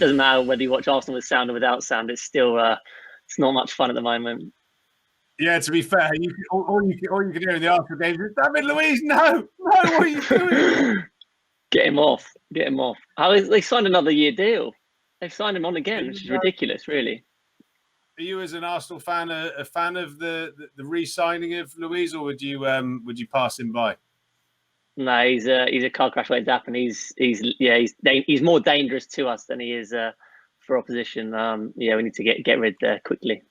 doesn't matter whether you watch Arsenal with sound or without sound. It's still it's not much fun at the moment. Yeah, to be fair, all you can hear in the Arsenal games is David Luiz. No, what are you doing? Get him off. They signed another year deal. They've signed him on again, which is ridiculous, really. Are you, as an Arsenal fan, a fan of the re-signing of Luiz, or would you pass him by? No, he's a car crash waiting to happen. He's more dangerous to us than he is for opposition. We need to get rid quickly.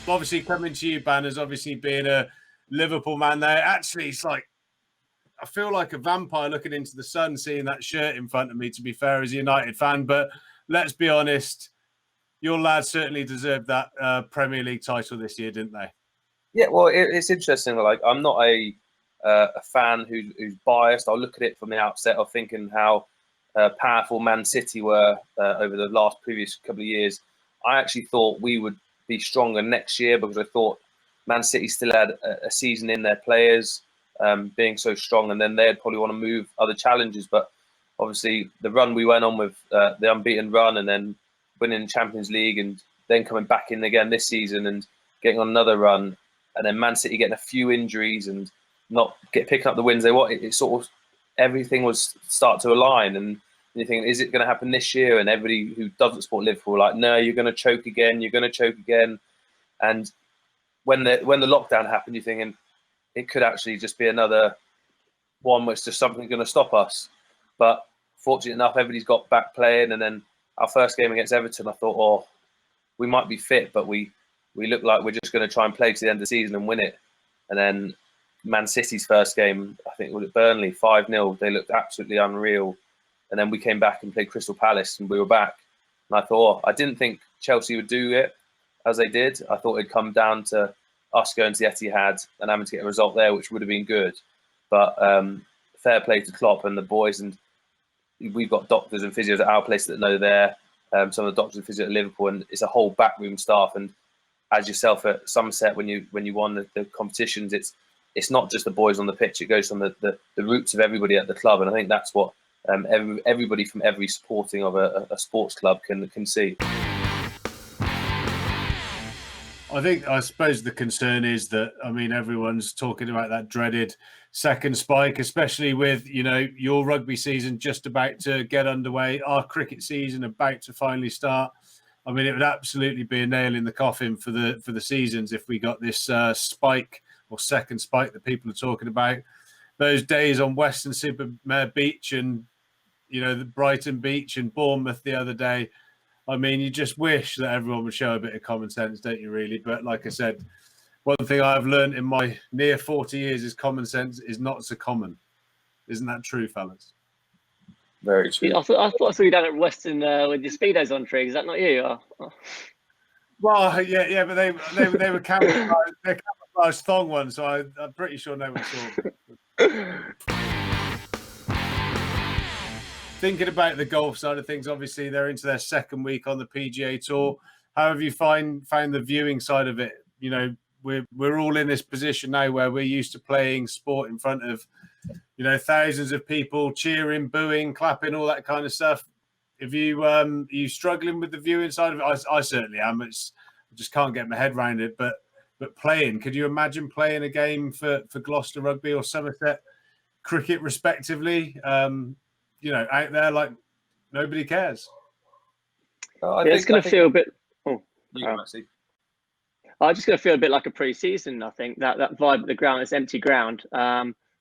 Obviously, coming to you, Banners, obviously being a Liverpool man there, actually, it's like, I feel like a vampire looking into the sun, seeing that shirt in front of me, to be fair, as a United fan. But let's be honest, your lads certainly deserved that Premier League title this year, didn't they? Yeah, well, it's interesting. Like, I'm not a fan who's biased. I'll look at it from the outset of thinking how powerful Man City were over the previous couple of years. I actually thought we would be stronger next year because I thought Man City still had a season in their players being so strong, and then they'd probably want to move other challenges. But obviously, the run we went on with the unbeaten run, and then winning the Champions League, and then coming back in again this season and getting on another run, and then Man City getting a few injuries and not picking up the wins they want, it sort of everything was start to align. And you think, is it going to happen this year? And everybody who doesn't support Liverpool like, no, you're going to choke again. And when the lockdown happened, you're thinking it could actually just be another one which just something going to stop us. But fortunately enough, everybody's got back playing. And then our first game against Everton, I thought, we might be fit, but we look like we're just going to try and play to the end of the season and win it. And then Man City's first game, I think, was at Burnley, 5-0. They looked absolutely unreal. And then we came back and played Crystal Palace, and we were back. And I thought, I didn't think Chelsea would do it as they did. I thought it'd come down to us going to the Etihad and having to get a result there, which would have been good. But fair play to Klopp and the boys. And we've got doctors and physios at our place that know there. Some of the doctors and physios at Liverpool, and it's a whole backroom staff. And as yourself at Somerset, when you won the competitions, it's not just the boys on the pitch. It goes from the roots of everybody at the club. And I think that's what everybody from every supporting of a sports club can see. I suppose the concern is that, everyone's talking about that dreaded second spike, especially with, your rugby season just about to get underway, our cricket season about to finally start. It would absolutely be a nail in the coffin for the seasons if we got this spike or second spike that people are talking about. Those days on Weston-super-Mare Beach and, the Brighton Beach and Bournemouth the other day, you just wish that everyone would show a bit of common sense, don't you, really? But like I said, one thing I've learned in my near 40 years is common sense is not so common. Isn't that true, fellas? Very true. I thought I saw you down at Weston with your Speedos on, Triggs. Is that not you? Oh. Well, yeah, but they were camouflaged thong ones, so I'm pretty sure no one saw them. Thinking about the golf side of things, obviously they're into their second week on the PGA Tour. How have you found the viewing side of it? We're all in this position now where we're used to playing sport in front of, thousands of people cheering, booing, clapping, all that kind of stuff. Are you struggling with the viewing side of it? I certainly am. I just can't get my head around it. But playing, could you imagine playing a game for Gloucester Rugby or Somerset Cricket, respectively? Out there like nobody cares. It's going to feel a bit. I'm just going to feel a bit like a pre-season. I think that vibe at the ground, this empty ground.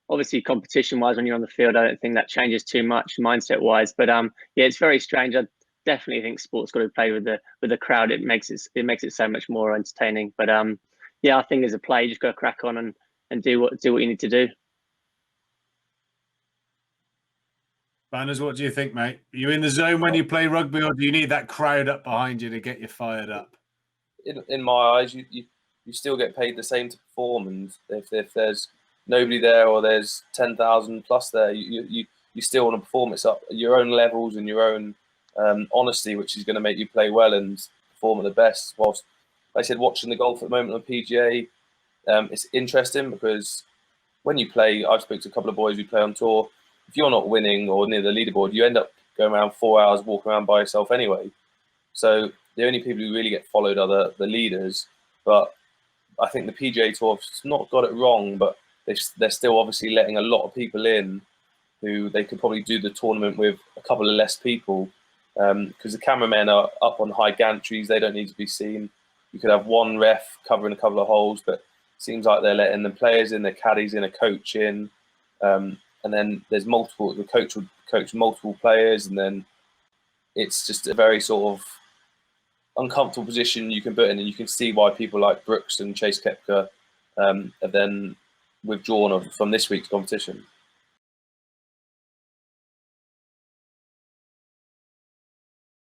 Obviously, competition-wise, when you're on the field, I don't think that changes too much mindset-wise. But it's very strange. I definitely think sport's got to play with the crowd. It makes it so much more entertaining. But I think as a player, you just got to crack on and do what you need to do. Banners, what do you think, mate? Are you in the zone when you play rugby, or do you need that crowd up behind you to get you fired up? In my eyes, you still get paid the same to perform, and if there's nobody there or there's 10,000 plus there, you still want to perform. It's up your own levels and your own honesty, which is going to make you play well and perform at the best. Whilst, like I said, watching the golf at the moment on PGA, it's interesting because when you play, I've spoken to a couple of boys who play on tour. If you're not winning or near the leaderboard, you end up going around 4 hours walking around by yourself anyway. So the only people who really get followed are the leaders. But I think the PGA Tour has not got it wrong, but they're still obviously letting a lot of people in who they could probably do the tournament with a couple of less people, because the cameramen are up on high gantries. They don't need to be seen. You could have one ref covering a couple of holes, but it seems like they're letting the players in, the caddies in, a coach in, and then there's multiple. The coach would coach multiple players, and then it's just a very sort of uncomfortable position you can put in, and you can see why people like Brooks and Chase Koepka have then withdrawn from this week's competition.